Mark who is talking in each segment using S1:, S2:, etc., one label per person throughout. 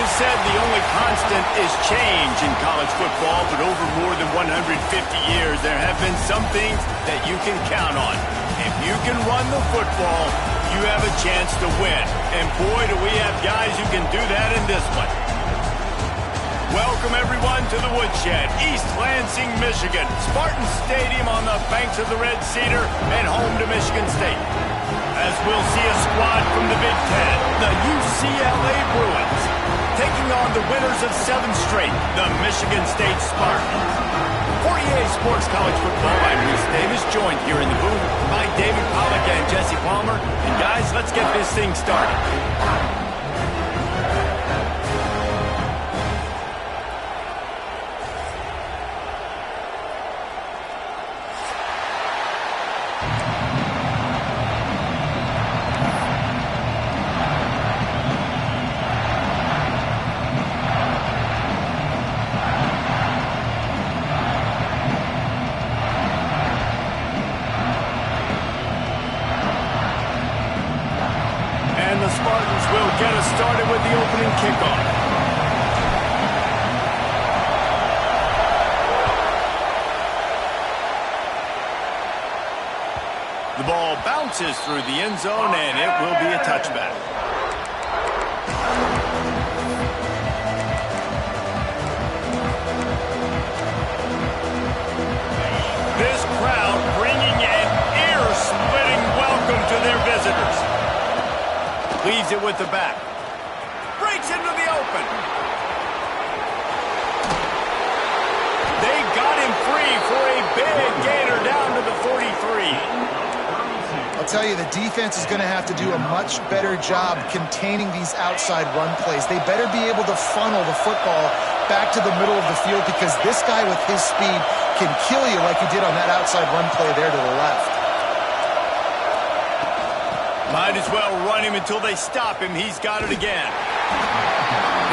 S1: is said the only constant is change in college football, but over more than 150 years, there have been some things that you can count on. If you can run the football, you have a chance to win. And boy, do we have guys who can do that in this one. Welcome, everyone, to the Woodshed, East Lansing, Michigan. Spartan Stadium on the banks of the Red Cedar and home to Michigan State. As we'll see a squad from the Big Ten, the UCLA Bruins, taking on the winners of 7 straight, the Michigan State Spartans. For EA Sports College Football, I'm Reese Davis, joined here in the booth by David Pollack and Jesse Palmer. And guys, let's get this thing started. The Spartans will get us started with the opening kickoff. The ball bounces through the end zone, and it will be a touchback. This crowd bringing an ear-splitting welcome to their visitors. Leaves it with the back. Breaks into the open. They got him free for a big gainer down to the 43.
S2: I'll tell you, the defense is going to have to do a much better job containing these outside run plays. They better be able to funnel the football back to the middle of the field, because this guy with his speed can kill you like he did on that outside run play there to the left.
S1: Might as well run him until they stop him. He's got it again.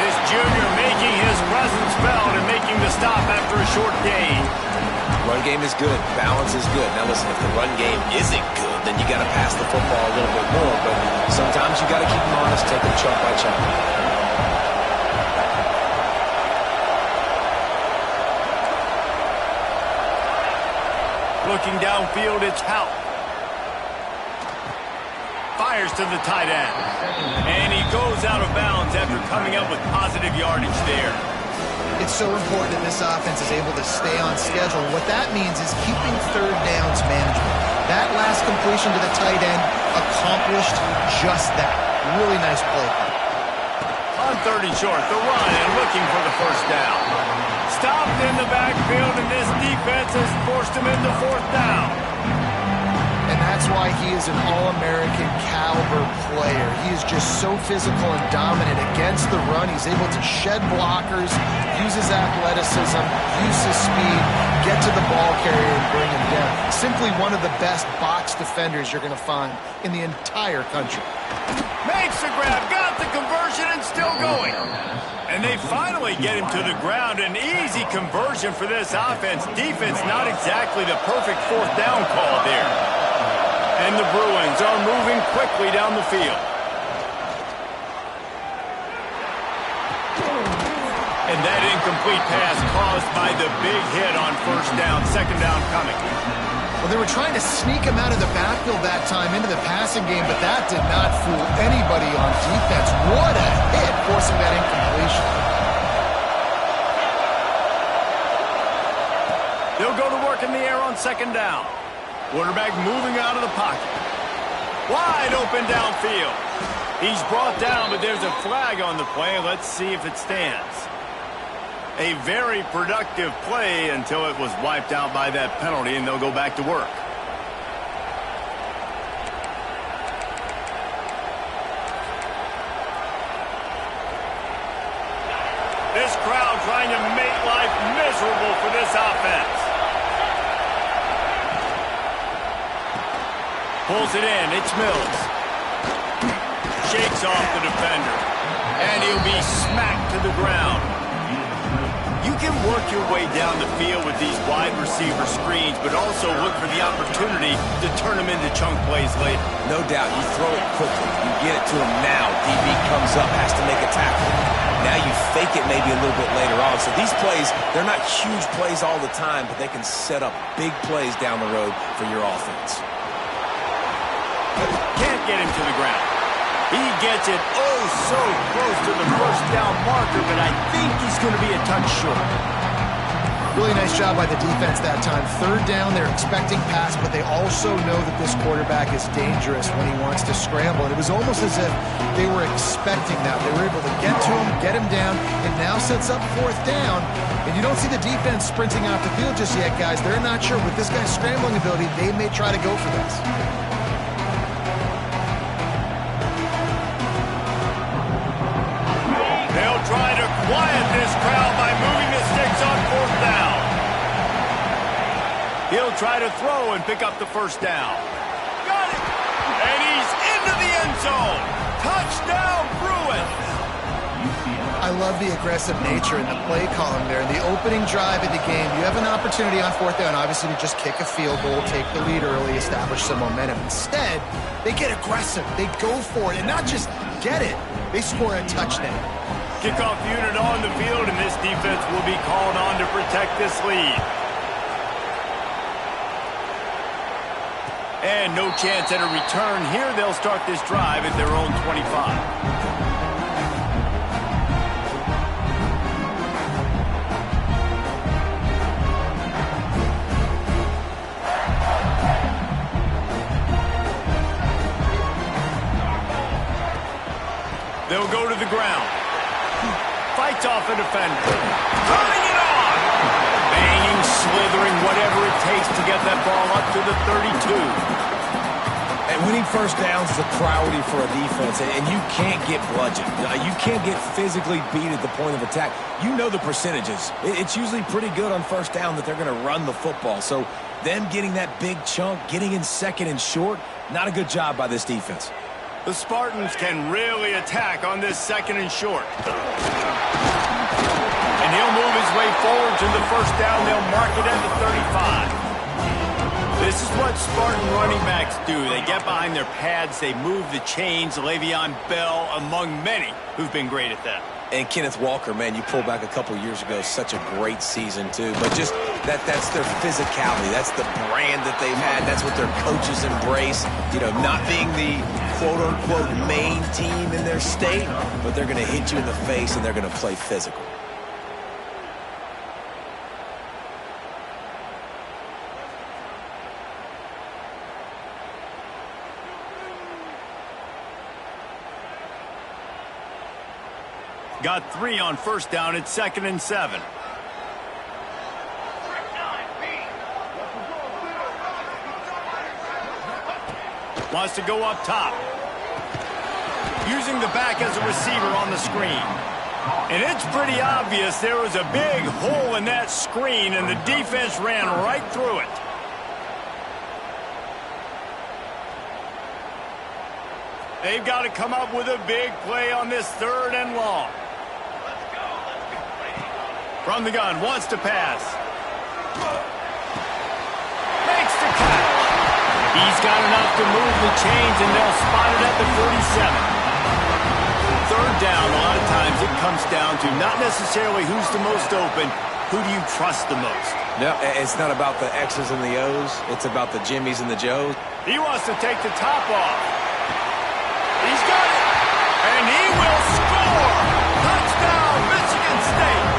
S1: This junior making his presence felt and making the stop after a short gain.
S3: Run game is good. Balance is good. Now listen, if the run game isn't good, then you got to pass the football a little bit more. But sometimes you got to keep them honest, take them chunk by chunk.
S1: Looking downfield, it's Hout. Fires to the tight end. And he goes out of bounds after coming up with positive yardage there.
S2: It's so important that this offense is able to stay on schedule. What that means is keeping third downs manageable. That last completion to the tight end accomplished just that. Really nice play.
S1: On 30 short, the run and looking for the first down. Stopped in the backfield, and this defense has forced him into 4th down.
S2: And that's why he is an All-American caliber player. He is just so physical and dominant against the run. He's able to shed blockers, use his athleticism, use his speed, get to the ball carrier and bring him down. Simply one of the best box defenders you're going to find in the entire country.
S1: Makes the grab, got the conversion, and still going. And they finally get him to the ground. An easy conversion for this offense. Defense not exactly the perfect 4th down call there. And the Bruins are moving quickly down the field. And that incomplete pass caused by the big hit on 1st down, 2nd down coming.
S2: Well, they were trying to sneak him out of the backfield that time into the passing game, but that did not fool anybody on defense. What a hit, forcing that incompletion.
S1: They'll go to work in the air on 2nd down. Quarterback moving out of the pocket. Wide open downfield. He's brought down, but there's a flag on the play. Let's see if it stands. A very productive play until it was wiped out by that penalty, and they'll go back to work. This crowd trying to make life miserable for this offense. Pulls it in. It's Mills. Shakes off the defender. And he'll be smacked to the ground. You can work your way down the field with these wide receiver screens, but also look for the opportunity to turn them into chunk plays later.
S3: No doubt. You throw it quickly. You get it to him now. DB comes up, has to make a tackle. Now you fake it maybe a little bit later on. So these plays, they're not huge plays all the time, but they can set up big plays down the road for your offense.
S1: Can't get him to the ground. He gets it so close to the first down marker, but I think he's going to be a touch short.
S2: Really nice job by the defense that time. Third down, they're expecting pass, but they also know that this quarterback is dangerous when he wants to scramble. And it was almost as if they were expecting that. They were able to get to him, get him down. It now sets up fourth down. And you don't see the defense sprinting off the field just yet, guys. They're not sure. With this guy's scrambling ability, they may try to go for this.
S1: They'll try to quiet this crowd by moving the sticks on fourth down. He'll try to throw and pick up the first down. Got it! And he's into the end zone. Touchdown, Bruins!
S2: I love the aggressive nature in the play column there. In the opening drive of the game, you have an opportunity on fourth down, obviously, to just kick a field goal, take the lead early, establish some momentum. Instead, they get aggressive. They go for it, and not just get it. They score a touchdown.
S1: Kickoff unit on the field, and this defense will be called on to protect this lead. And no chance at a return here. They'll start this drive at their own 25. They'll go to the ground. Fights off a defender. Turning it on! Banging, slithering, whatever it takes to get that ball up to the 32.
S3: And winning first downs is a priority for a defense, and you can't get bludgeoned. You can't get physically beat at the point of attack. You know the percentages. It's usually pretty good on first down that they're going to run the football. So them getting that big chunk, getting in second and short, not a good job by this defense.
S1: The Spartans can really attack on this second and short. And he'll move his way forward to the first down. They'll mark it at the 35. This is what Spartan running backs do. They get behind their pads, they move the chains. Le'Veon Bell, among many, who've been great at that.
S3: And Kenneth Walker, man, you pull back a couple years ago, such a great season, too. But just that's their physicality. That's the brand that they've had. That's what their coaches embrace. You know, not being the quote-unquote main team in their state, but they're going to hit you in the face and they're going to play physical.
S1: Got 3 on first down. It's 2nd and 7. Wants to go up top. Using the back as a receiver on the screen. And it's pretty obvious there was a big hole in that screen, and the defense ran right through it. They've got to come up with a big play on this 3rd and long. From the gun, wants to pass. Makes the catch. He's got enough to move the chains, and they'll spot it at the 47. 3rd down, a lot of times it comes down to not necessarily who's the most open, who do you trust the most?
S3: No, it's not about the X's and the O's. It's about the Jimmys and the Joes.
S1: He wants to take the top off. He's got it, and he will score. Touchdown, Michigan State.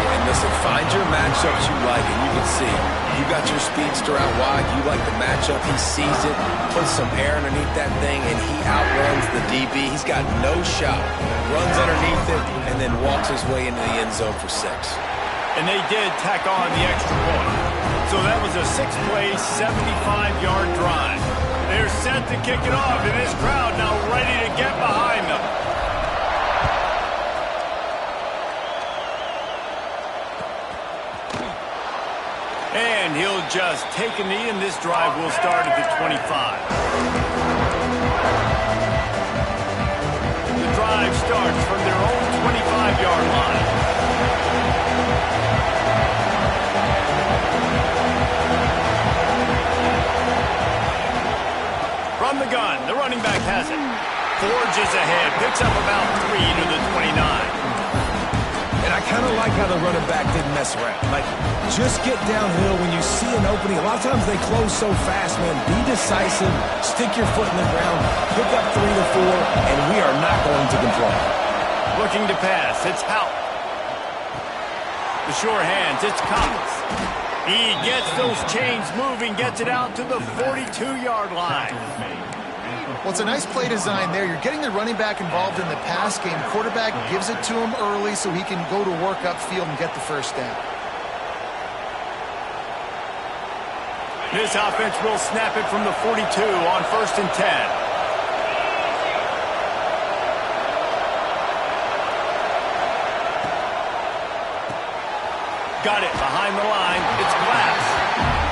S3: And listen, find your matchups you like, and you can see you got your speedster out wide. You like the matchup. He sees it, puts some air underneath that thing, and he outruns the DB. He's got no shot. Runs underneath it, and then walks his way into the end zone for 6.
S1: And they did tack on the extra point. So that was a 6-play, 75-yard drive. They're set to kick it off, and this crowd now ready to get behind them. And he'll just take a knee, and this drive will start at the 25. The drive starts from their own 25-yard line. From the gun, the running back has it. forges ahead, picks up about 3 to the 29.
S3: And I kind of like how the running back didn't mess around. Like, just get downhill when you see an opening. A lot of times they close so fast, man. Be decisive, stick your foot in the ground, pick up 3 to 4, and we are not going to complain.
S1: Looking to pass, it's Hout. The sure hands, it's Cox. He gets those chains moving, gets it out to the 42-yard line.
S2: Well, it's a nice play design there. You're getting the running back involved in the pass game. Quarterback gives it to him early so he can go to work upfield and get the first down.
S1: This offense will snap it from the 42 on 1st and 10. Got it behind the line. It's Glass.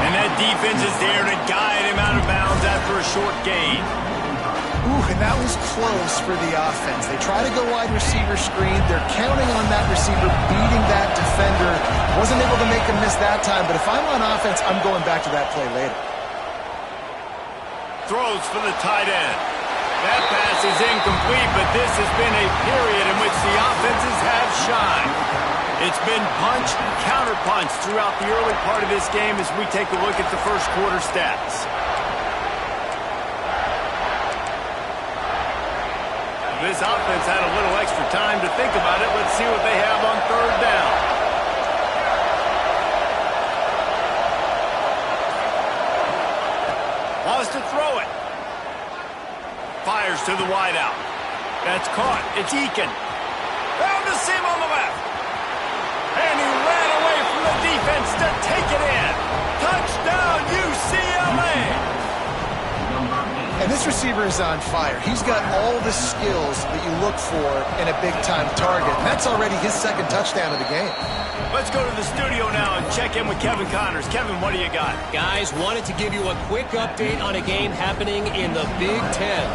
S1: And that defense is there to guide him out of bounds after a short gain.
S2: Ooh, and that was close for the offense. They try to go wide receiver screen. They're counting on that receiver beating that defender. Wasn't able to make him miss that time, but if I'm on offense, I'm going back to that play later.
S1: Throws for the tight end. That pass is incomplete, but this has been a period in which the offenses have shined. It's been punch, counter-punch throughout the early part of this game as we take a look at the first quarter stats. This offense had a little extra time to think about it. Let's see what they have on 3rd down. Wants to throw it. Fires to the wideout. That's caught. It's Eakin. Found the seam on the left. And he ran away from the defense to take it in. Touchdown, UCLA!
S2: And this receiver is on fire. He's got all the skills that you look for in a big-time target. And that's already his 2nd touchdown of the game.
S1: Let's go to the studio now and check in with Kevin Connors. Kevin, what do you got?
S4: Guys, wanted to give you a quick update on a game happening in the Big Ten.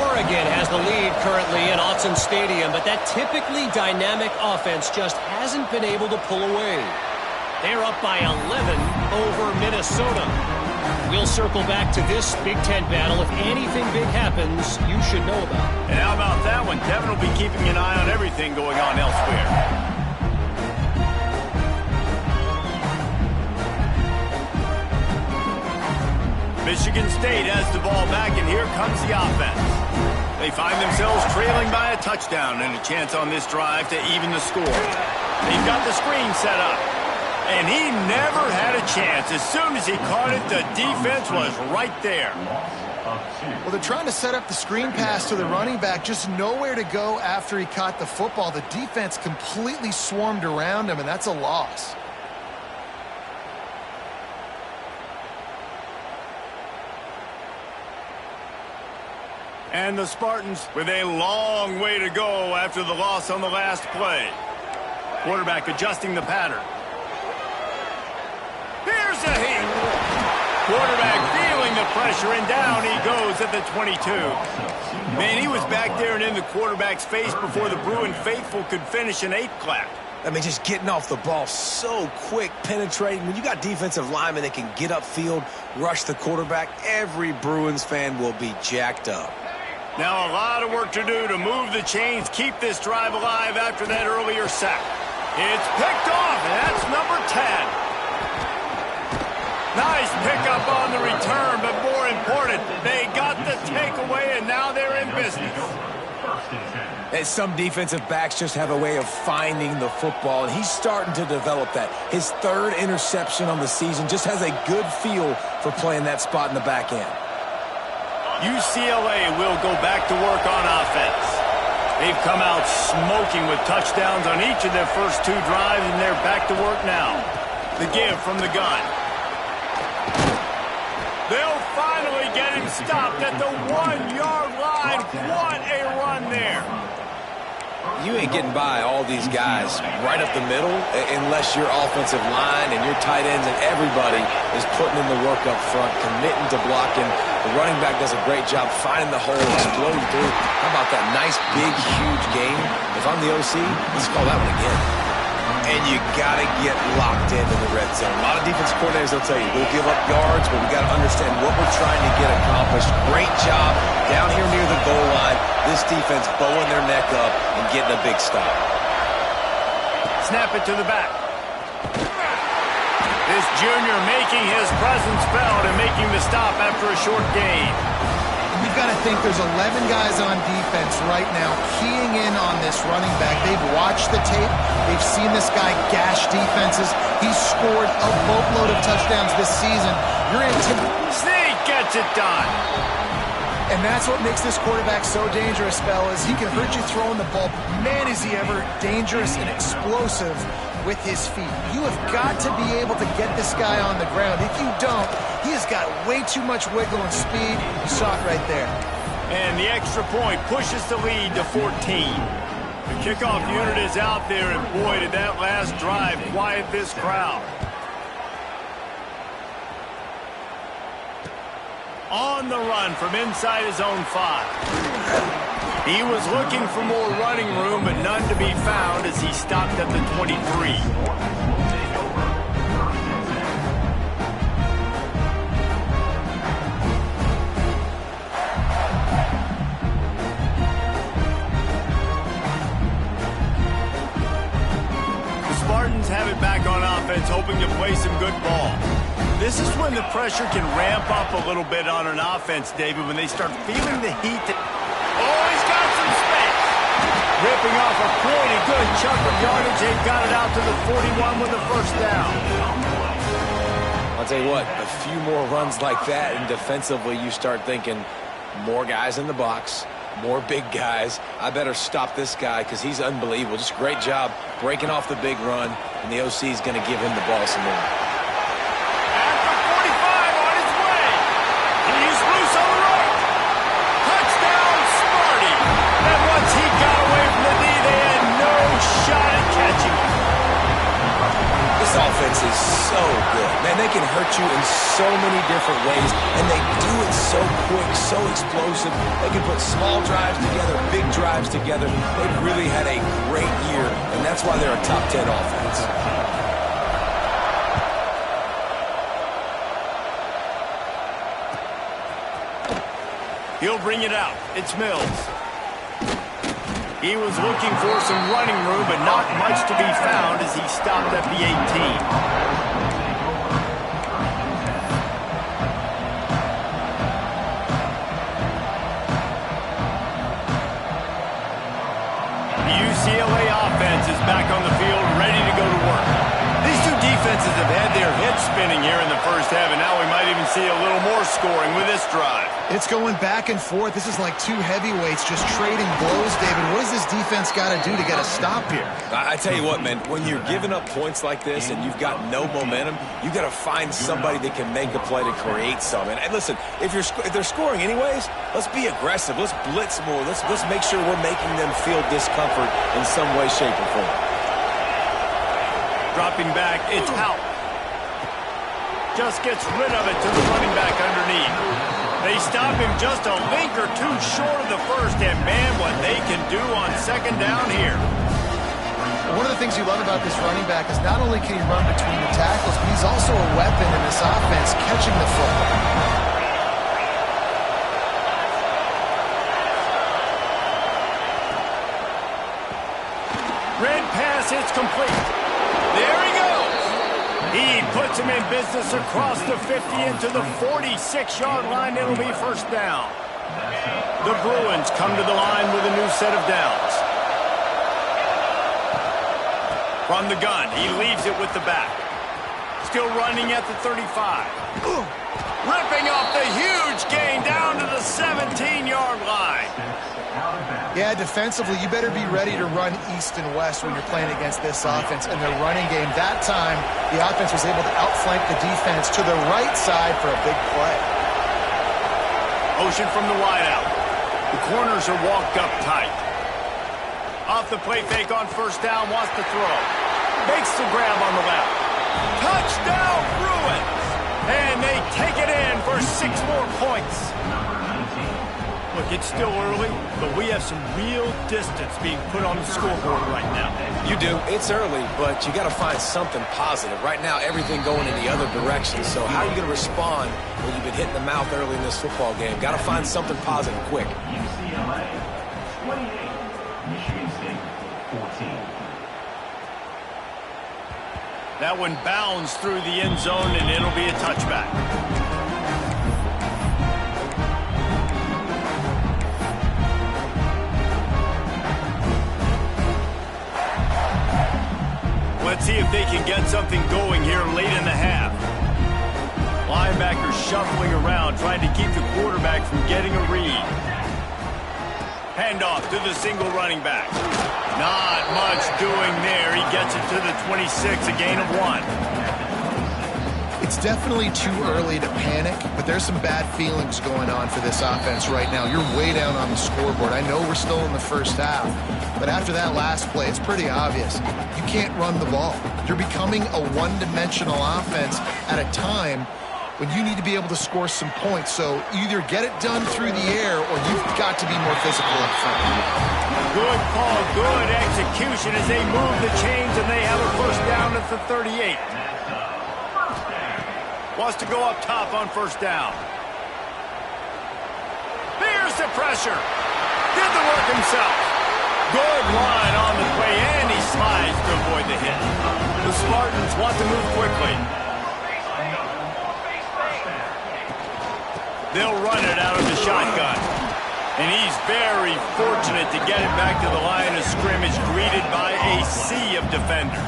S4: Oregon has the lead currently in Autzen Stadium, but that typically dynamic offense just hasn't been able to pull away. They're up by 11 over Minnesota. We'll circle back to this Big Ten battle. If anything big happens, you should know about it.
S1: And how about that one? Kevin will be keeping an eye on everything going on elsewhere. Michigan State has the ball back, and here comes the offense. They find themselves trailing by a touchdown and a chance on this drive to even the score. They've got the screen set up. And he never had a chance. As soon as he caught it, the defense was right there.
S2: Well, they're trying to set up the screen pass to the running back. Just nowhere to go after he caught the football. The defense completely swarmed around him, and that's a loss.
S1: And the Spartans with a long way to go after the loss on the last play. Quarterback adjusting the pattern. Here's a hit. Quarterback feeling the pressure, and down he goes at the 22. Man, he was back there and in the quarterback's face before the Bruin faithful could finish an 8 clap.
S3: I mean, just getting off the ball so quick, penetrating. When you got defensive linemen that can get upfield, rush the quarterback, every Bruins fan will be jacked up.
S1: Now a lot of work to do to move the chains, keep this drive alive after that earlier sack. It's picked off, and that's number 10. Nice pickup on the return, but more important, they got the takeaway, and now they're in business.
S3: And some defensive backs just have a way of finding the football, and he's starting to develop that. His 3rd interception on the season, just has a good feel for playing that spot in the back end.
S1: UCLA will go back to work on offense. They've come out smoking with touchdowns on each of their first 2 drives, and they're back to work now. The give from the gun. They'll finally get him stopped at the 1-yard line. What a run there.
S3: You ain't getting by all these guys right up the middle unless your offensive line and your tight ends and everybody is putting in the work up front, committing to blocking. The running back does a great job finding the hole, exploding through. How about that nice, big, huge game? If I'm the OC, let's call that one again. and you got to get locked into the red zone. A lot of defensive coordinators will tell you, we'll give up yards, but we got to understand what we're trying to get accomplished. Great job down here near the goal line. This defense bowing their neck up and getting a big stop.
S1: Snap it to the back. This junior making his presence felt and making the stop after a short gain.
S2: You've got to think there's 11 guys on defense right now keying in on this running back. They've watched the tape. They've seen this guy gash defenses. He's scored a boatload of touchdowns this season.
S1: Sneak gets it done.
S2: And that's what makes this quarterback so dangerous, fellas. He can hurt you throwing the ball. Man, is he ever dangerous and explosive with his feet. You have got to be able to get this guy on the ground. If you don't, he has got way too much wiggle and speed. You saw it right there.
S1: And the extra point pushes the lead to 14. The kickoff unit is out there, and boy, did that last drive quiet this crowd. On the run from inside his own 5. He was looking for more running room, but none to be found as he stopped at the 23. The Spartans have it back on offense, hoping to play some good ball. This is when the pressure can ramp up a little bit on an offense, David, when they start feeling the heat. Oh, he's got some space. Ripping off a pretty good chunk of yardage. They've got it out to the 41 with a first down.
S3: I'll tell you what, a few more runs like that, and defensively you start thinking more guys in the box, more big guys. I better stop this guy because he's unbelievable. Just a great job breaking off the big run, and the OC is going to give him the ball some more. Offense is so good. Man, they can hurt you in so many different ways, and they do it so quick, so explosive. They can put small drives together, big drives together. They've really had a great year, and that's why they're a top 10 offense.
S1: He'll bring it out. It's Mills. He was looking for some running room, but not much to be found as he stopped at the 18. The UCLA offense is back on the field, ready to go to work. These two defenses have had their heads spinning here in the first half, and now we might even see a little more scoring with this drive.
S2: It's going back and forth. This is like two heavyweights just trading blows, David. What does this defense got to do to get a stop here?
S3: I tell you what, man, when you're giving up points like this and you've got no momentum, you got to find somebody that can make a play to create something. And listen, if they're scoring anyways, let's be aggressive. Let's blitz more. Let's make sure we're making them feel discomfort in some way, shape, or form.
S1: Dropping back, it's out. Just gets rid of it to the running back underneath. They stop him just a link or two short of the first, and man, what they can do on second down here.
S2: One of the things you love about this running back is not only can he run between the tackles, but he's also a weapon in this offense, catching the football.
S1: Red pass, it's complete. There he goes. He puts him in business across the 50 into the 46-yard line. It'll be first down. The Bruins come to the line with a new set of downs. From the gun, he leaves it with the back. Still running at the 35. Ripping off the huge gain down to the 17-yard line.
S2: Yeah, defensively, you better be ready to run east and west when you're playing against this offense and their running game. That time, the offense was able to outflank the defense to the right side for a big play.
S1: Motion from the wideout. The corners are walked up tight. Off the play fake on first down, wants to throw. Makes the grab on the left. Touchdown, Bruins! And they take it in for 6 6 more points. Look, it's still early, but we have some real distance being put on the scoreboard right now.
S3: You do. It's early, but you got to find something positive. Right now, everything going in the other direction. So how are you going to respond when you've been hit in the mouth early in this football game? Got to find something positive quick.
S5: UCLA 28, Michigan State 14.
S1: That one bounds through the end zone, and it'll be a touchback. Let's see if they can get something going here late in the half. Linebackers shuffling around, trying to keep the quarterback from getting a read. Handoff to the single running back. Not much doing there. He gets it to the 26, a gain of 1.
S2: It's definitely too early to panic, but there's some bad feelings going on for this offense right now. You're way down on the scoreboard. I know we're still in the first half, but after that last play, it's pretty obvious. You can't run the ball. You're becoming a one-dimensional offense at a time when you need to be able to score some points. So either get it done through the air or you've got to be more physical up front.
S1: Good call, good execution as they move the chains, and they have a first down at the 38. Wants to go up top on first down. Here's the pressure. Did the work himself. Good line on the play, and he slides to avoid the hit. The Spartans want to move quickly. They'll run it out of the shotgun. And he's very fortunate to get it back to the line of scrimmage, greeted by a sea of defenders.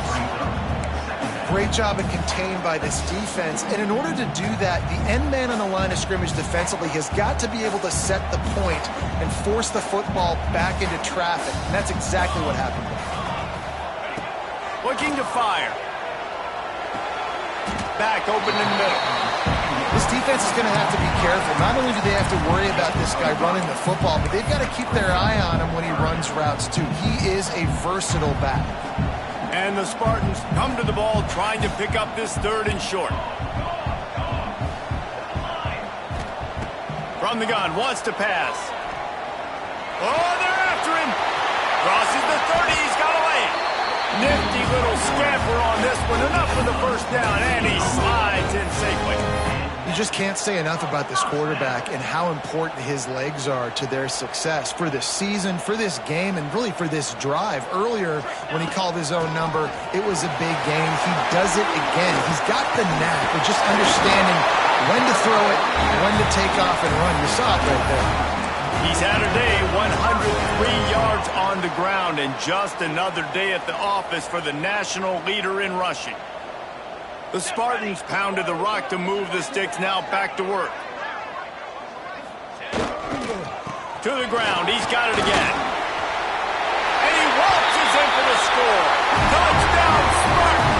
S2: Great job and contained by this defense. And in order to do that, the end man on the line of scrimmage defensively has got to be able to set the point and force the football back into traffic. And that's exactly what happened.
S1: Looking to fire. Back open in the middle.
S2: This defense is going to have to be careful. Not only do they have to worry about this guy running the football, but they've got to keep their eye on him when he runs routes too. He is a versatile back.
S1: And the Spartans come to the ball trying to pick up this 3rd and short. From the gun, wants to pass. Oh, they're after him. Crosses the 30, he's got away. Nifty little scamper on this one. Enough for the first down, and he slides in safely.
S2: You just can't say enough about this quarterback and how important his legs are to their success for this season, for this game, and really for this drive. Earlier, when he called his own number, it was a big game. He does it again. He's got the knack of just understanding when to throw it, when to take off and run. You saw it right there.
S1: He's had a day, 103 yards on the ground, and just another day at the office for the national leader in rushing. The Spartans pounded the rock to move the sticks, now back to work. To the ground, he's got it again. And he waltzes in for the score. Touchdown, Spartans!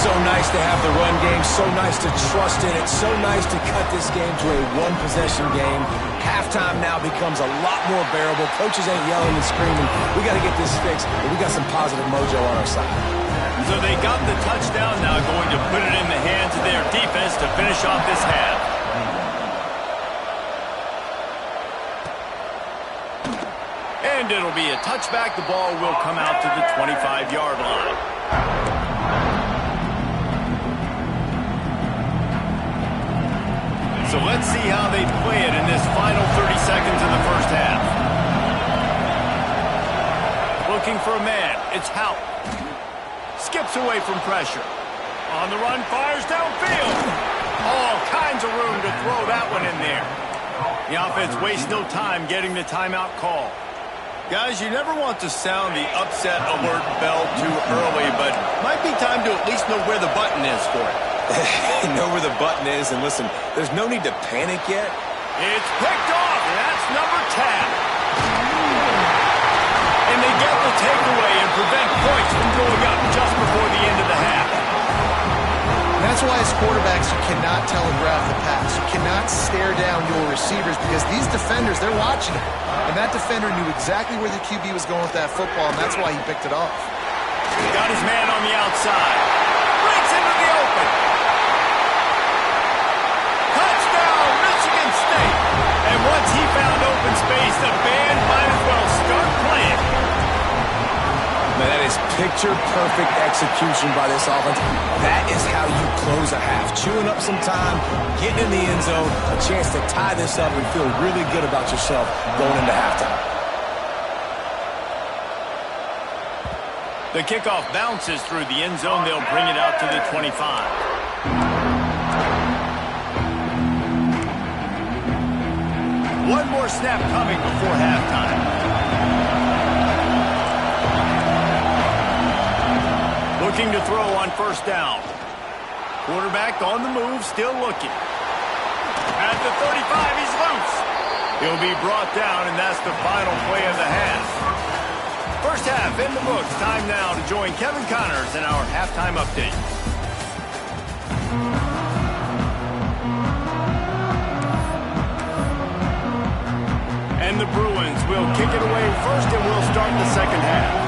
S3: So nice to have the run game, so nice to trust in it, so nice to cut this game to a one-possession game. Halftime now becomes a lot more bearable. Coaches ain't yelling and screaming. We got to get this fixed, but we got some positive mojo on our side.
S1: So they got the touchdown, now going to put it in the hands of their defense to finish off this half. And it'll be a touchback. The ball will come out to the 25-yard line. So let's see how they play it in this final 30 seconds of the first half. Looking for a man. It's Hout. Skips away from pressure. On the run, fires downfield. All kinds of room to throw that one in there. The offense wastes no time getting the timeout call. Guys, you never want to sound the upset alert bell too early, but might be time to at least know where the button is for it.
S3: Know where the button is, and listen, there's no need to panic yet.
S1: It's picked off, and that's number 10. And they get the takeaway and prevent points from going up just before the end of the half.
S2: And that's why as quarterbacks, you cannot telegraph the pass. You cannot stare down your receivers because these defenders, they're watching it. And that defender knew exactly where the QB was going with that football, and that's why he picked it off.
S1: Got his man on the outside. Breaks into the open.
S3: Picture-perfect execution by this offense. That is how you close a half. Chewing up some time, getting in the end zone, a chance to tie this up and feel really good about yourself going into halftime.
S1: The kickoff bounces through the end zone. They'll bring it out to the 25. One more snap coming before halftime. Looking to throw on first down. Quarterback on the move, still looking. At the 35, he's loose. He'll be brought down, and that's the final play of the half. First half in the books. Time now to join Kevin Connors in our halftime update. And the Bruins will kick it away first, and we'll start the second half.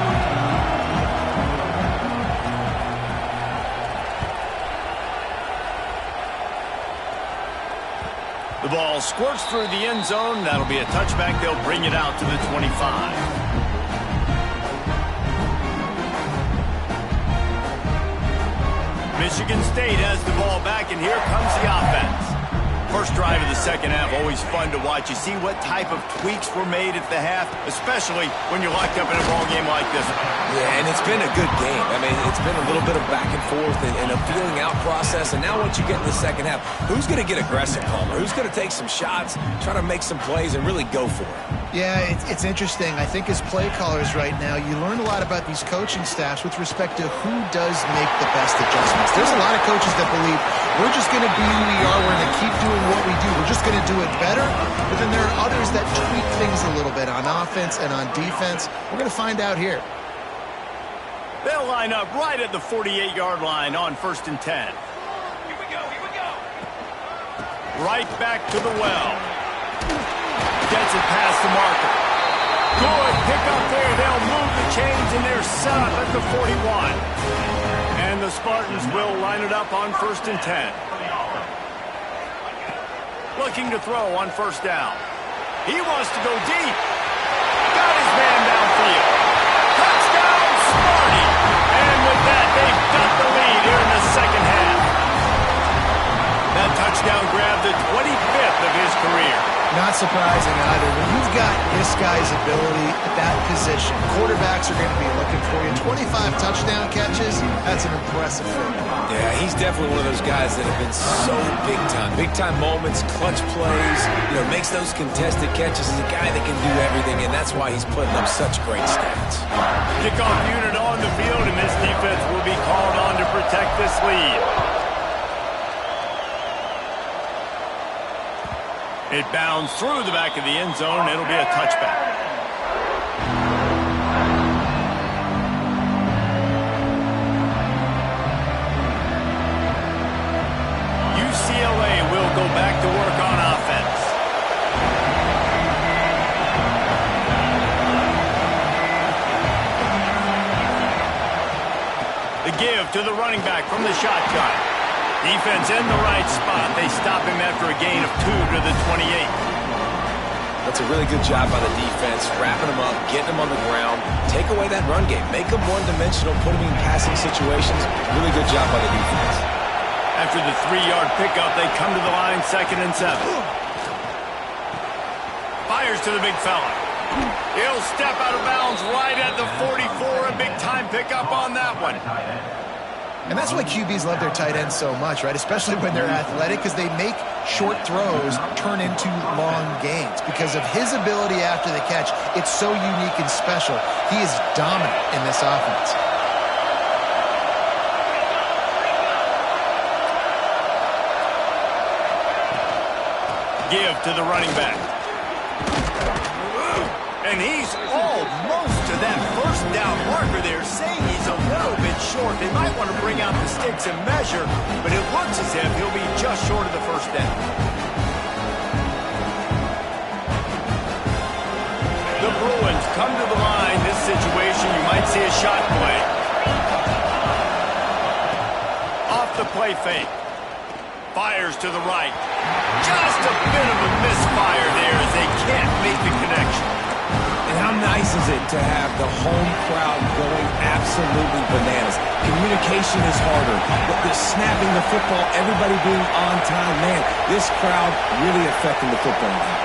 S1: The ball squirts through the end zone. That'll be a touchback. They'll bring it out to the 25. Michigan State has the ball back, and here comes the offense. First drive of the second half, always fun to watch. You see what type of tweaks were made at the half, especially when you're locked up in a ball game like this.
S3: Yeah, and it's been a good game. I mean, it's been a little bit of back and forth and a feeling out process. And now once you get in the second half, who's going to get aggressive, Palmer? Who's going to take some shots, try to make some plays, and really go for it?
S2: Yeah, it's interesting. I think as play callers right now, you learn a lot about these coaching staffs with respect to who does make the best adjustments. There's a lot of coaches that believe we're just going to be who we are. We're going to keep doing what we do. We're just going to do it better. But then there are others that tweak things a little bit on offense and on defense. We're going to find out here.
S1: They'll line up right at the 48-yard line on 1st and 10.
S5: Here we go.
S1: Right back to the well. Gets it past the marker. Good pick up there. They'll move the chains, and they're set up at the 41. And the Spartans will line it up on 1st and 10. Looking to throw on first down. He wants to go deep. Got his man downfield. Touchdown, Sparty. And with that, they've got the lead here in the second half. That touchdown grabbed the 25th of his career.
S2: Not surprising either. When you've got this guy's ability at that position, quarterbacks are going to be looking for you. 25 touchdown catches, that's an impressive thing.
S3: Yeah, he's definitely one of those guys that have been so big time. Big time moments, clutch plays, makes those contested catches. He's a guy that can do everything, and that's why he's putting up such great stats.
S1: Kickoff unit on the field, and this defense will be called on to protect this lead. It bounds through the back of the end zone. It'll be a touchback. UCLA will go back to work on offense. The give to the running back from the shotgun. Defense in the right spot. They stop him after a gain of 2 to the 28.
S3: That's a really good job by the defense, wrapping him up, getting him on the ground, take away that run game, make him one-dimensional, put him in passing situations. Really good job by the defense.
S1: After the 3-yard pickup, they come to the line, 2nd and 7. Fires to the big fella. He'll step out of bounds right at the 44. A big-time pickup on that one.
S2: And that's why QBs love their tight ends so much, right? Especially when they're athletic, because they make short throws turn into long gains. Because of his ability after the catch, it's so unique and special. He is dominant in this offense.
S1: Give to the running back. And he's almost to that first down marker there, saying he's a little bit short. They might want to bring out the sticks and measure, but it looks as if he'll be just short of the first down. The Bruins come to the line. This situation, you might see a shot play. Off the play fake. Fires to the right. Just a bit of a misfire there as they can't make the connection.
S3: And how How nice is it to have the home crowd going absolutely bananas? Communication is harder, but the snapping the football, everybody being on time, man, this crowd really affecting the football game.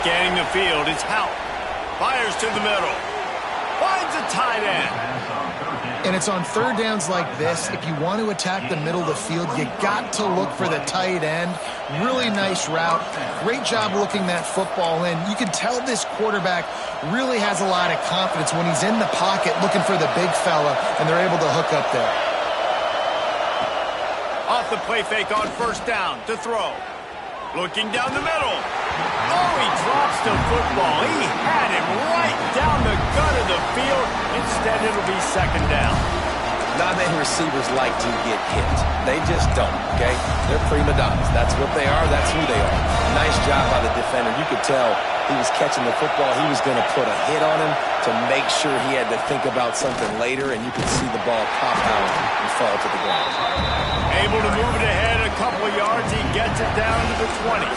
S1: Scanning the field, it's Hout. Fires to the middle. Finds a tight end.
S2: And it's on third downs like this, if you want to attack the middle of the field, you got to look for the tight end. Really nice route. Great job looking that football in. You can tell this quarterback really has a lot of confidence when he's in the pocket looking for the big fella, and they're able to hook up there.
S1: Off the play fake on first down to throw. Looking down the middle. Oh, he drops the football. He had him right down the gut of the field. Instead, it'll be second down.
S3: Not many receivers like to get hit. They just don't, okay? They're prima donnas. That's what they are. That's who they are. Nice job by the defender. You could tell he was catching the football. He was going to put a hit on him to make sure he had to think about something later, and you could see the ball pop out and fall to the ground.
S1: Able to move it ahead a couple of yards. He gets it down to the 20.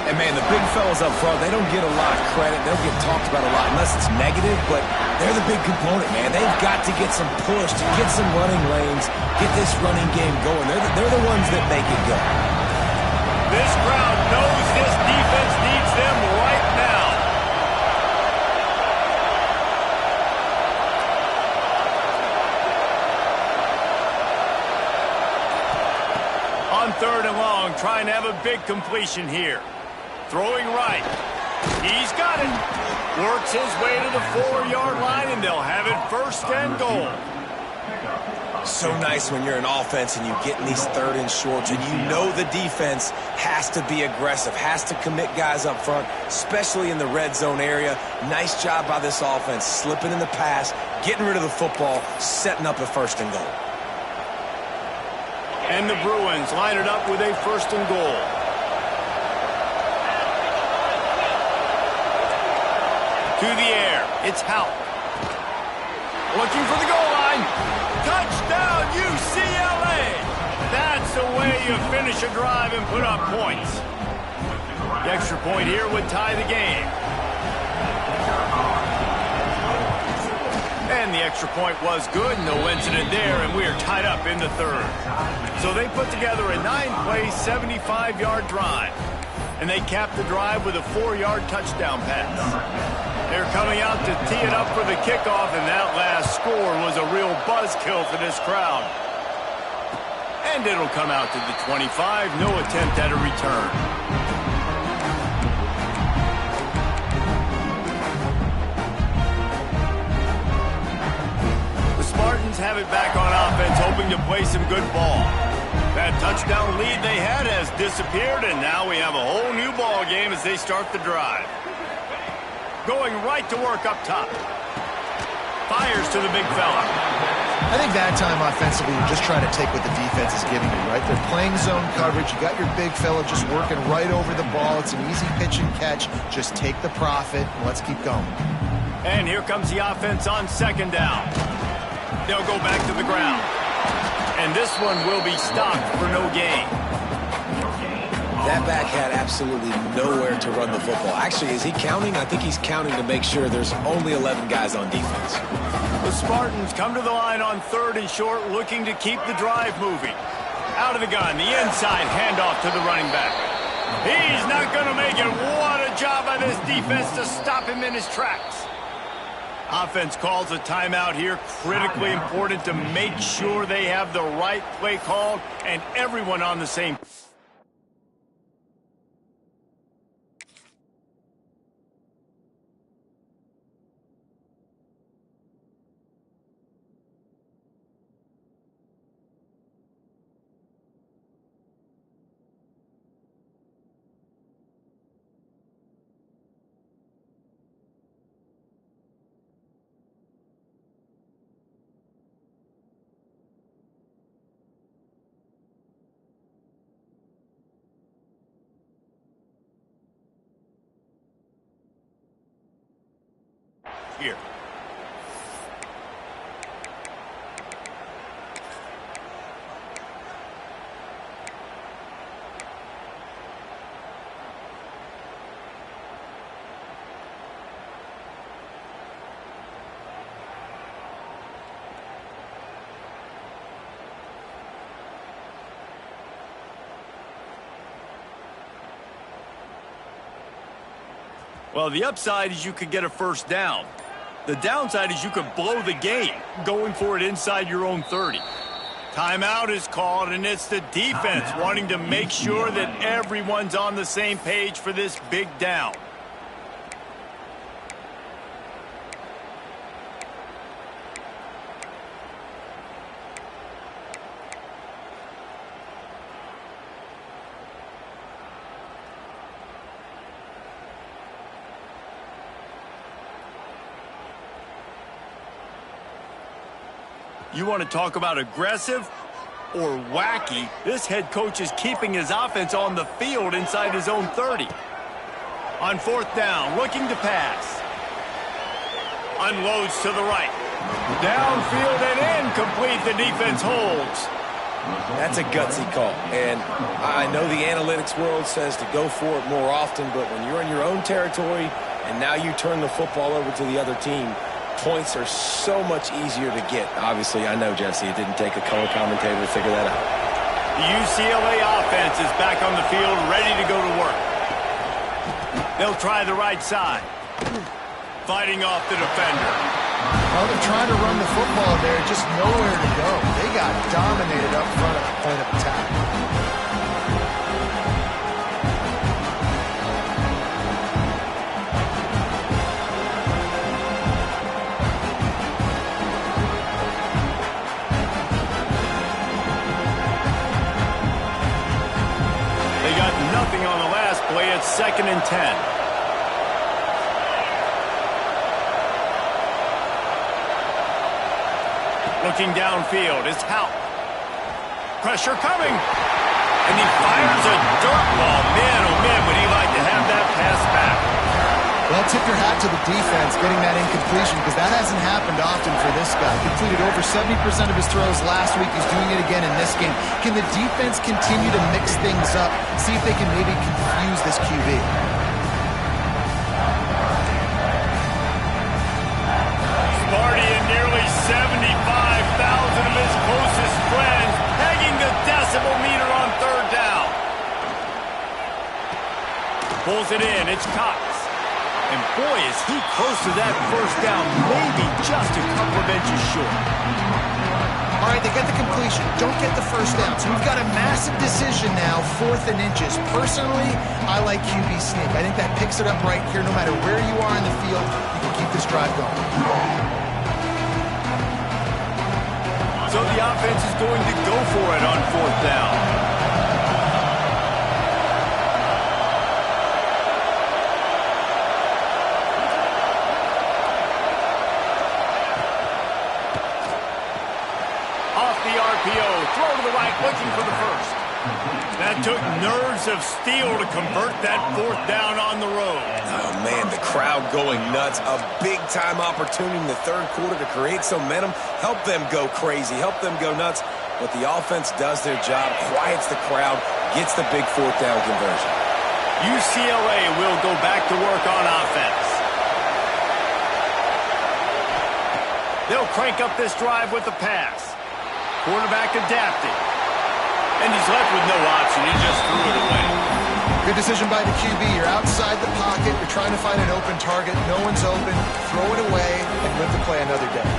S3: And, man, the big fellas up front, they don't get a lot of credit. They don't get talked about a lot unless it's negative, but they're the big component, man. They've got to get some push, to get some running lanes, get this running game going. They're the ones that make it go.
S1: This crowd knows this defense needs them right now. On third and long, trying to have a big completion here. Throwing right. He's got it. Works his way to the 4-yard line, and they'll have it first and goal.
S3: So nice when you're an offense and you get in these third and shorts, and you know the defense has to be aggressive, has to commit guys up front, especially in the red zone area. Nice job by this offense, slipping in the pass, getting rid of the football, setting up a first and goal.
S1: And the Bruins line it up with a first and goal. To the air, it's Hout. Looking for the goal line. Touchdown, UCLA! That's the way you finish a drive and put up points. The extra point here would tie the game. And the extra point was good, no incident there, and we are tied up in the third. So they put together a 9-play, 75-yard drive. And they capped the drive with a 4-yard touchdown pass. They're coming out to tee it up for the kickoff, and that last score was a real buzzkill for this crowd. And it'll come out to the 25, no attempt at a return. The Spartans have it back on offense, hoping to play some good ball. That touchdown lead they had has disappeared, and now we have a whole new ball game as they start the drive. Going right to work up top. Fires to the big fella.
S2: I think that time offensively, you're just trying to take what the defense is giving you, right? They're playing zone coverage. You got your big fella just working right over the ball. It's an easy pitch and catch. Just take the profit, and let's keep going.
S1: And here comes the offense on second down. They'll go back to the ground. And this one will be stopped for no gain.
S3: That back had absolutely nowhere to run the football. Actually, is he counting? I think he's counting to make sure there's only 11 guys on defense.
S1: The Spartans come to the line on third and short, looking to keep the drive moving. Out of the gun, the inside handoff to the running back. He's not going to make it. What a job by this defense to stop him in his tracks. Offense calls a timeout here. Critically important to make sure they have the right play called and everyone on the same. Here. Well, the upside is you could get a first down. The downside is you could blow the game going for it inside your own 30. Timeout is called, and it's the defense wanting to make sure that everyone's on the same page for this big down. You want to talk about aggressive or wacky? This head coach is keeping his offense on the field inside his own 30. On fourth down, looking to pass. Unloads to the right. Downfield and incomplete. The defense holds.
S3: That's a gutsy call. And I know the analytics world says to go for it more often, but when you're in your own territory and now you turn the football over to the other team, points are so much easier to get. Obviously, I know, Jesse, it didn't take a color commentator to figure that out.
S1: The UCLA offense is back on the field, ready to go to work. They'll try the right side. Fighting off the defender.
S2: Well, they're trying to run the football there, just nowhere to go. They got dominated up front at the point of attack.
S1: On the last play, it's 2nd and 10. Looking downfield is Hout. Pressure coming. And he fires a dirt ball. Man, oh man, would he like to have that pass back.
S2: Well, tip your hat to the defense getting that incompletion, because that hasn't happened often for this guy. Completed over 70% of his throws last week. He's doing it again in this game. Can the defense continue to mix things up, see if they can maybe confuse this QB?
S1: Sparty and nearly 75,000 of his closest friends pegging the decibel meter on 3rd down. Pulls it in. It's Cox. And boy, is he close to that first down, maybe just a couple of inches short.
S2: All right, they get the completion, don't get the first down. So we've got a massive decision now, 4th and inches. Personally, I like QB sneak. I think that picks it up right here. No matter where you are in the field, you can keep this drive going.
S1: So the offense is going to go for it on 4th down. Throw to the right, looking for the first. That took nerves of steel to convert that 4th down on the road.
S3: Oh, man, the crowd going nuts. A big-time opportunity in the 3rd quarter to create some momentum. Help them go crazy. Help them go nuts. But the offense does their job, quiets the crowd, gets the big 4th down conversion.
S1: UCLA will go back to work on offense. They'll crank up this drive with the pass. Quarterback adapted. And he's left with no option. He just threw it away.
S2: Good decision by the QB. You're outside the pocket. You're trying to find an open target. No one's open. Throw it away and live to play another day.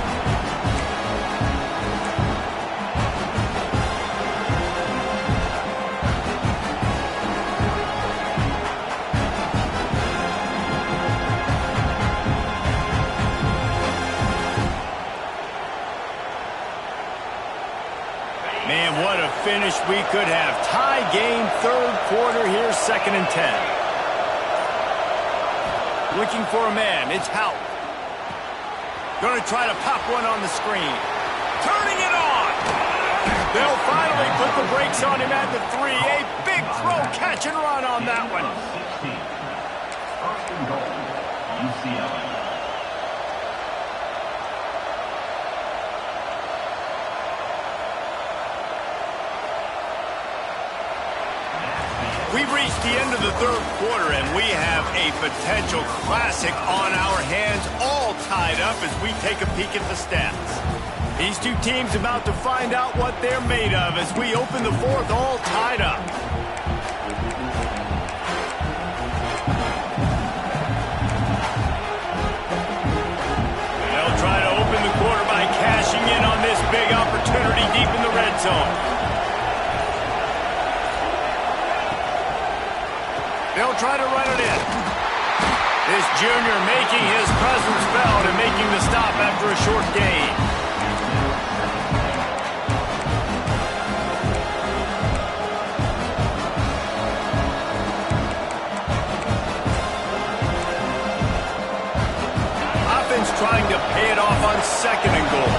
S1: Man, what a finish we could have. Tie game, 3rd quarter here, 2nd and 10. Looking for a man, it's Hout. Going to try to pop one on the screen. Turning it on! They'll finally put the brakes on him at the 3. A big throw, catch and run on that one.
S5: 1st and goal, UCLA.
S1: We've reached the end of the 3rd quarter, and we have a potential classic on our hands, all tied up as we take a peek at the stats. These two teams about to find out what they're made of as we open the 4th, all tied up. this big opportunity deep in the red zone. They'll try to run it in. This junior making his presence felt and making the stop after a short gain. Offense trying to pay it off on 2nd and goal.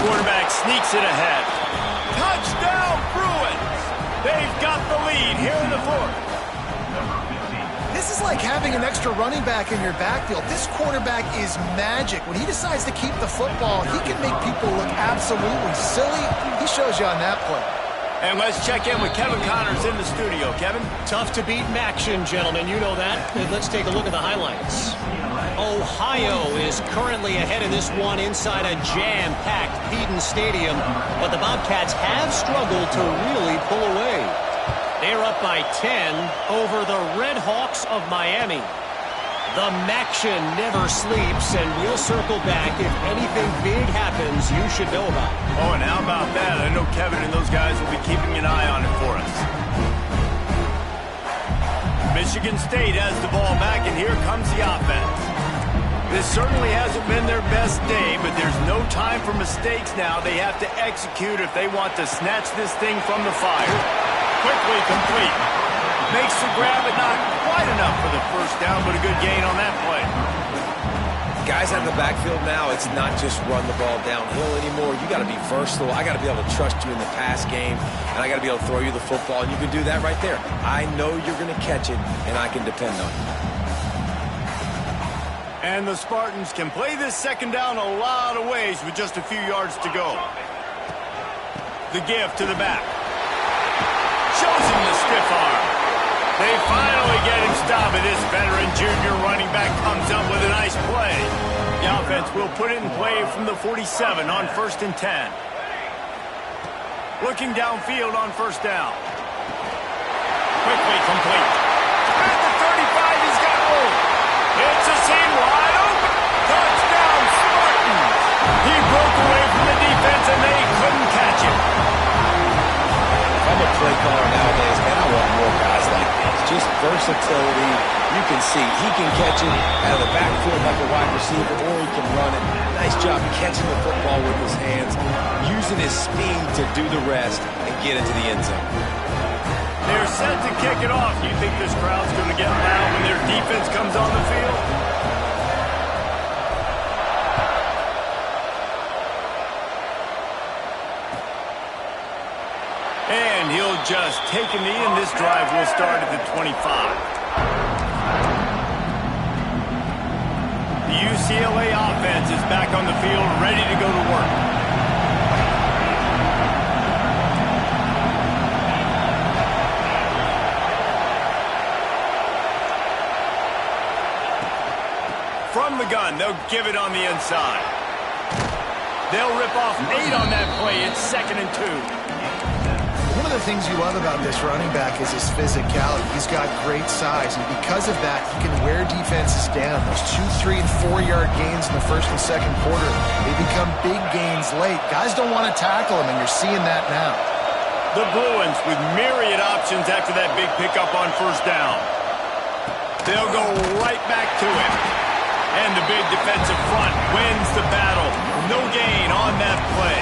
S1: Quarterback sneaks it ahead. Touchdown, Bruins! They've got the lead here in the 4th.
S2: This is like having an extra running back in your backfield. This quarterback is magic. When he decides to keep the football, he can make people look absolutely silly. He shows you on that play.
S1: And let's check in with Kevin Connors in the studio. Kevin?
S4: Tough to beat action, gentlemen. You know that. And let's take a look at the highlights. Ohio is currently ahead in this one inside a jam-packed Peden Stadium, but the Bobcats have struggled to really pull away. They're up by 10 over the Red Hawks of Miami. The Maction never sleeps, and we'll circle back if anything big happens you should know about.
S1: Oh, and how about that? I know Kevin and those guys will be keeping an eye on it for us. Michigan State has the ball back, and here comes the offense. This certainly hasn't been their best day, but there's no time for mistakes now. They have to execute if they want to snatch this thing from the fire. Quickly complete. Makes the grab, but not quite enough for the first down, but a good gain on that play.
S3: Guys out in the backfield now, it's not just run the ball downhill anymore. You got to be versatile. I got to be able to trust you in the pass game, and I got to be able to throw you the football, and you can do that right there. I know you're going to catch it, and I can depend on you.
S1: And the Spartans can play this 2nd down a lot of ways with just a few yards to go. The give to the back. Shows him the stiff arm. They finally get him stopped, and this veteran junior running back comes up with a nice play. The offense will put it in play from the 47 on 1st and 10. Looking downfield on 1st down. Quickly complete. At the 35, he's got room. It's a seam wide open. Touchdown, Spartans. He broke away from the defense, and they couldn't catch him.
S3: If I'm a play caller nowadays, man, I want more guys like this. Just versatility. You can see he can catch it out of the backfield like a wide receiver, or he can run it. Nice job catching the football with his hands, using his speed to do the rest and get into the end zone.
S1: They're set to kick it off. Do you think this crowd's going to get loud when their defense comes on the field? And he'll just take a knee, and this drive will start at the 25. The UCLA offense is back on the field, ready to go to work. From the gun, they'll give it on the inside. They'll rip off 8 on that play. It's 2nd and 2.
S2: One of the things you love about this running back is his physicality. He's got great size, and because of that, he can wear defenses down. Those 2, 3, and 4-yard gains in the 1st and 2nd quarter, they become big gains late. Guys don't want to tackle him, and you're seeing that now.
S1: The Bruins with myriad options after that big pickup on 1st down. They'll go right back to him. And the big defensive front wins the battle. No gain on that play.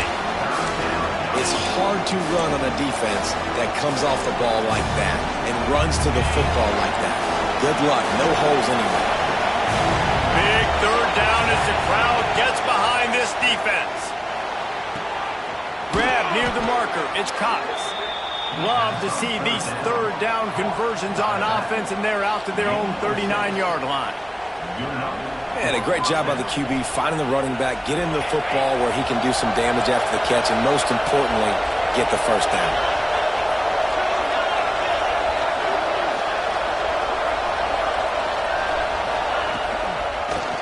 S3: It's hard to run on a defense that comes off the ball like that and runs to the football like that. Good luck. No holes anywhere.
S1: Big 3rd down as the crowd gets behind this defense. Grab near the marker. It's Cox. Love to see these 3rd down conversions on offense, and they're out to their own 39-yard line.
S3: And a great job by the QB finding the running back, getting the football where he can do some damage after the catch, and most importantly, get the 1st down.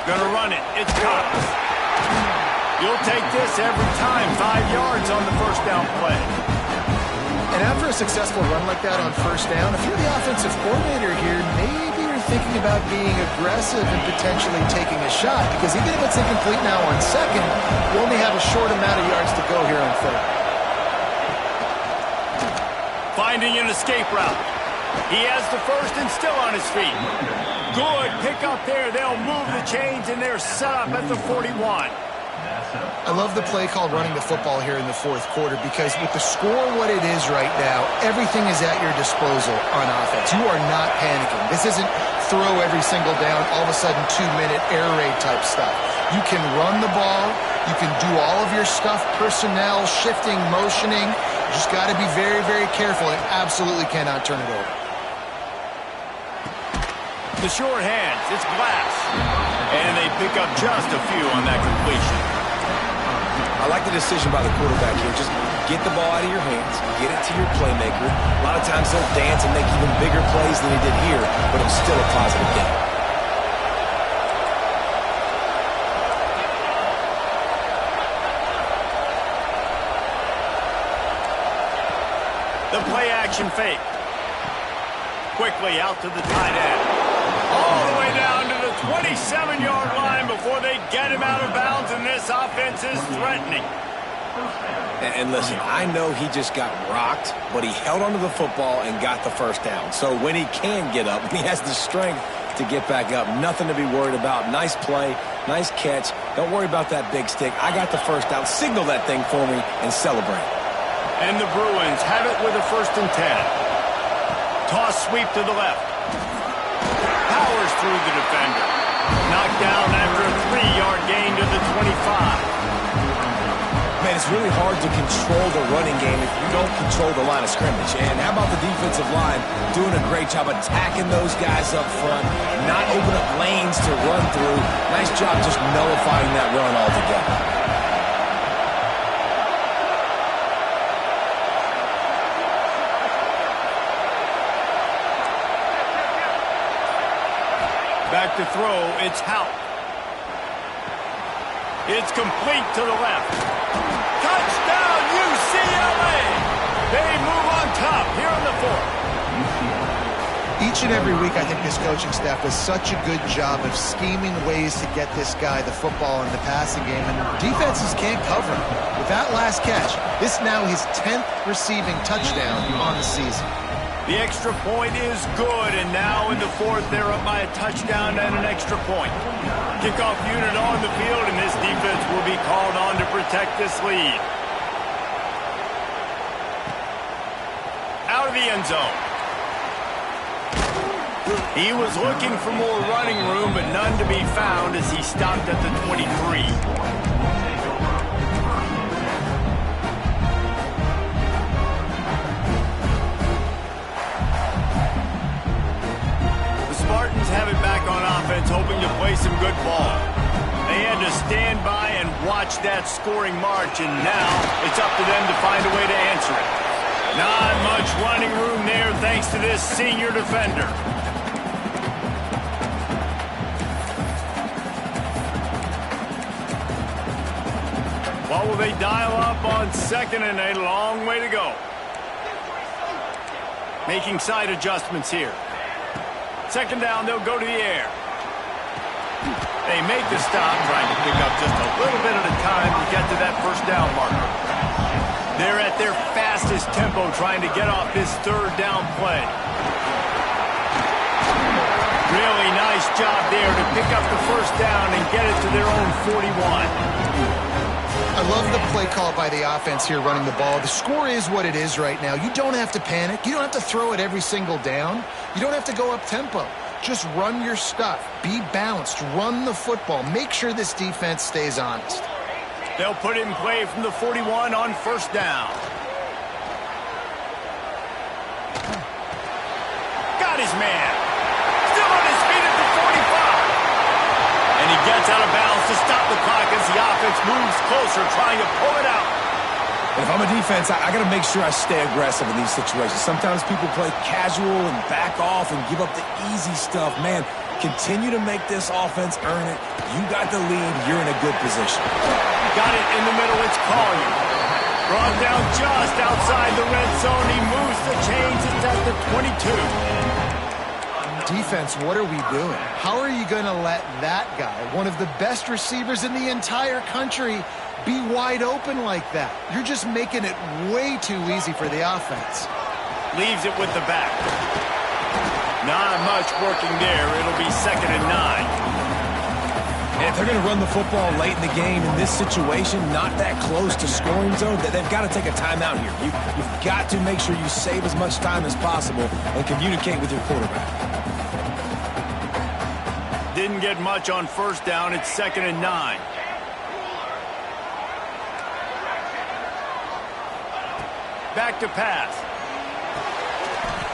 S1: Gonna run it. It's Cox. You'll take this every time. 5 yards on the 1st down play.
S2: And after a successful run like that on first down, if you're the offensive coordinator here, maybe you're thinking about being aggressive and potentially taking a shot, because even if it's incomplete now on second, you only have a short amount of yards to go here on third.
S1: Finding an escape route. He has the first and still on his feet. Good pick up there. They'll move the chains, and they're set up at the 41.
S2: I love the play called running the football here in the fourth quarter, because with the score what it is right now, everything is at your disposal on offense. You are not panicking. This isn't throw every single down, all of a sudden 2-minute air raid type stuff. You can run the ball. You can do all of your stuff, personnel, shifting, motioning. You just got to be very, very careful and absolutely cannot turn it over.
S1: The short hands, it's Glass. And they pick up just a few on that completion.
S3: I like the decision by the quarterback here. Just get the ball out of your hands, get it to your playmaker. A lot of times he'll dance and make even bigger plays than he did here, but it's still a positive game.
S1: The play action fake. Quickly out to the tight end. All the way down to the 27-yard line before they get him out of bounds, and this offense is threatening.
S3: And listen, I know he just got rocked, but he held onto the football and got the first down. So when he can get up, when he has the strength to get back up, nothing to be worried about. Nice play, nice catch. Don't worry about that big stick. I got the first down. Signal that thing for me and celebrate.
S1: And the Bruins have it with a 1st and 10. Toss sweep to the left. Powers through the defender. Knocked down after a 3-yard gain to the 25.
S3: Man, it's really hard to control the running game if you don't control the line of scrimmage. And how about the defensive line doing a great job attacking those guys up front, not open up lanes to run through. Nice job just nullifying that run altogether.
S1: Back to throw, it's Houck. It's complete to the left. Touchdown, UCLA! They move on top here in the 4th.
S2: Each and every week, I think this coaching staff does such a good job of scheming ways to get this guy the football in the passing game, and defenses can't cover him. With that last catch, this now his 10th receiving touchdown on the season.
S1: The extra point is good, and now in the 4th, they're up by a touchdown and an extra point. Kickoff unit on the field, and this defense will be called on to protect this lead. Out of the end zone. He was looking for more running room, but none to be found as he stopped at the 23. Spartans have it back on offense, hoping to play some good ball. They had to stand by and watch that scoring march, and now it's up to them to find a way to answer it. Not much running room there thanks to this senior defender. What will they dial up on 2nd and a long way to go? Making side adjustments here. 2nd down, they'll go to the air. They make the stop, trying to pick up just a little bit at a time to get to that 1st down marker. They're at their fastest tempo trying to get off this 3rd down play. Really nice job there to pick up the 1st down and get it to their own 41.
S2: I love the play call by the offense here running the ball. The score is what it is right now. You don't have to panic. You don't have to throw it every single down. You don't have to go up tempo. Just run your stuff. Be balanced. Run the football. Make sure this defense stays honest.
S1: They'll put it in play from the 41 on 1st down. Got his man. Still on his feet at the 45. And he gets out of bounds to stop the clock as the offense moves closer, trying to pull it out.
S3: And if I'm a defense, I got to make sure I stay aggressive in these situations. Sometimes people play casual and back off and give up the easy stuff. Man, continue to make this offense earn it. You got the lead. You're in a good position.
S1: Got it in the middle. It's Collier. Brought down just outside the red zone. He moves the chains. It's at the 22.
S2: Defense, what are we doing? How are you going to let that guy, one of the best receivers in the entire country, be wide open like that? You're just making it way too easy for the offense.
S1: Leaves it with the back. Not much working there. It'll be 2nd and 9.
S3: And if they're going to run the football late in the game in this situation, not that close to scoring zone, they've got to take a timeout here. You've got to make sure you save as much time as possible and communicate with your quarterback.
S1: Didn't get much on 1st down. It's 2nd and 9. Back to pass.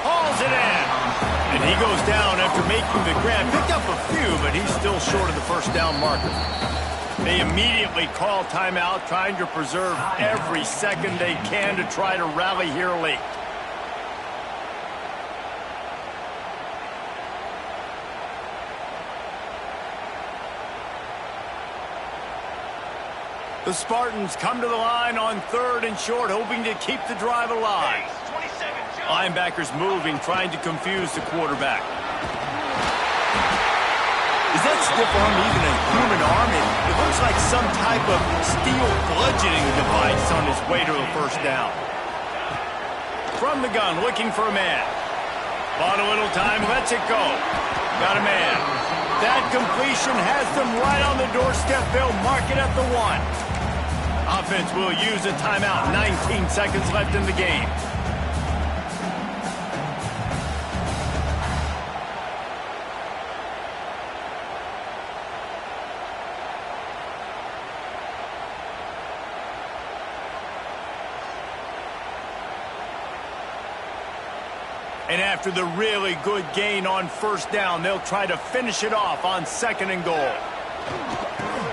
S1: Hauls it in. And he goes down after making the grab. Picked up a few, but he's still short of the 1st down marker. They immediately call timeout, trying to preserve every second they can to try to rally here late. The Spartans come to the line on 3rd and short, hoping to keep the drive alive. Linebackers moving, trying to confuse the quarterback. Is that stiff arm even a human arm? It looks like some type of steel bludgeoning device on his way to the 1st down. From the gun, looking for a man. Bought a little time, lets it go. Got a man. That completion has them right on the doorstep. They'll mark it at the 1. Offense will use a timeout. 19 seconds left in the game. And after the really good gain on 1st down, they'll try to finish it off on 2nd and goal.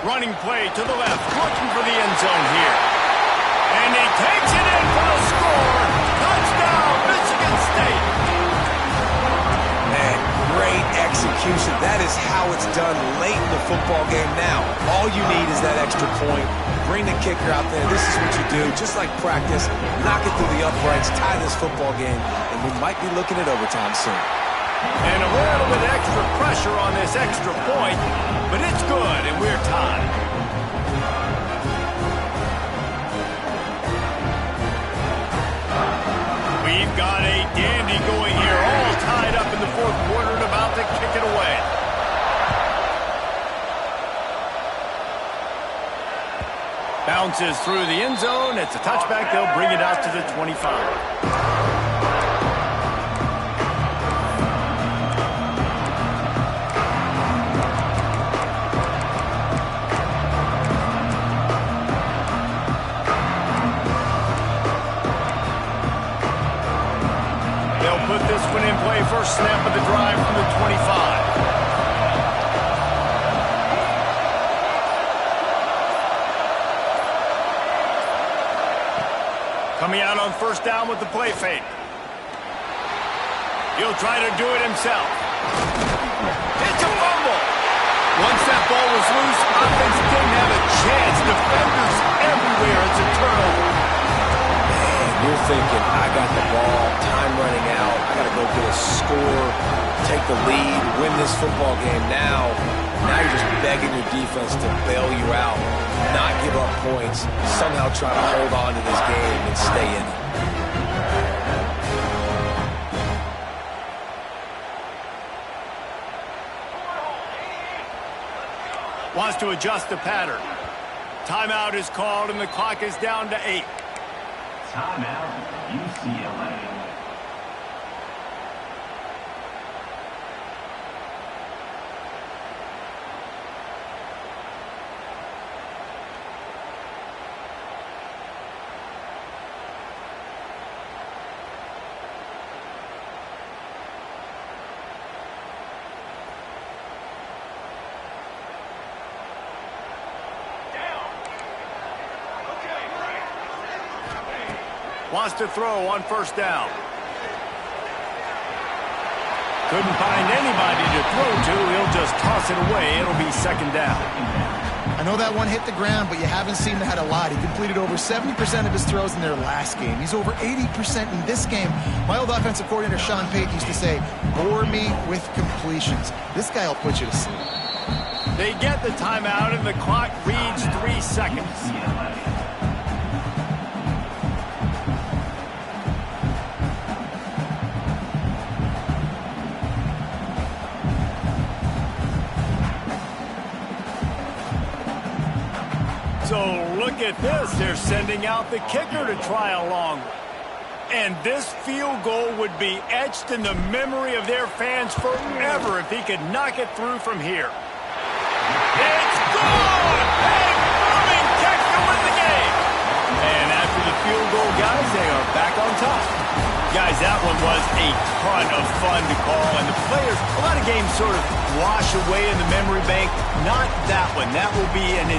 S1: Running play to the left, looking for the end zone here. And he takes it in for the score. Touchdown, Michigan State.
S3: Man, great execution. That is how it's done late in the football game now. All you need is that extra point. Bring the kicker out there. This is what you do. Just like practice, knock it through the uprights, tie this football game, and we might be looking at overtime soon.
S1: And a little bit extra pressure on this extra point, but it's good, and we're tied. We've got a dandy going here, all tied up in the 4th quarter and about to kick it away. Bounces through the end zone. It's a touchback. They'll bring it out to the 25. They'll put this one in play. First snap of the drive from the 25. Coming out on 1st down with the play fake. He'll try to do it himself. It's a fumble. Once that ball was loose, offense didn't have a chance. Defenders everywhere. It's a turnover.
S3: Man, you're thinking, I got the ball, time running out, I got to go get a score, take the lead, win this football game now. Now you're just begging your defense to bail you out, not give up points, somehow try to hold on to this game and stay in it.
S1: Wants to adjust the pattern. Timeout is called, and the clock is down to 8.
S5: Timeout, UCLA.
S1: Wants to throw on 1st down. Couldn't find anybody to throw to. He'll just toss it away. It'll be 2nd down.
S2: I know that one hit the ground, but you haven't seen that a lot. He completed over 70% of his throws in their last game. He's over 80% in this game. My old offensive coordinator, Sean Payton, used to say, bore me with completions. This guy will put you to sleep.
S1: They get the timeout, and the clock reads 3 seconds. So look at this. They're sending out the kicker to try a long one. And this field goal would be etched in the memory of their fans forever if he could knock it through from here. It's good! And booming catch to win the game. And after the field goal, guys, they are back on top. Guys, that one was a ton of fun to call. And the players, a lot of games sort of wash away in the memory bank. Not that one. That will be an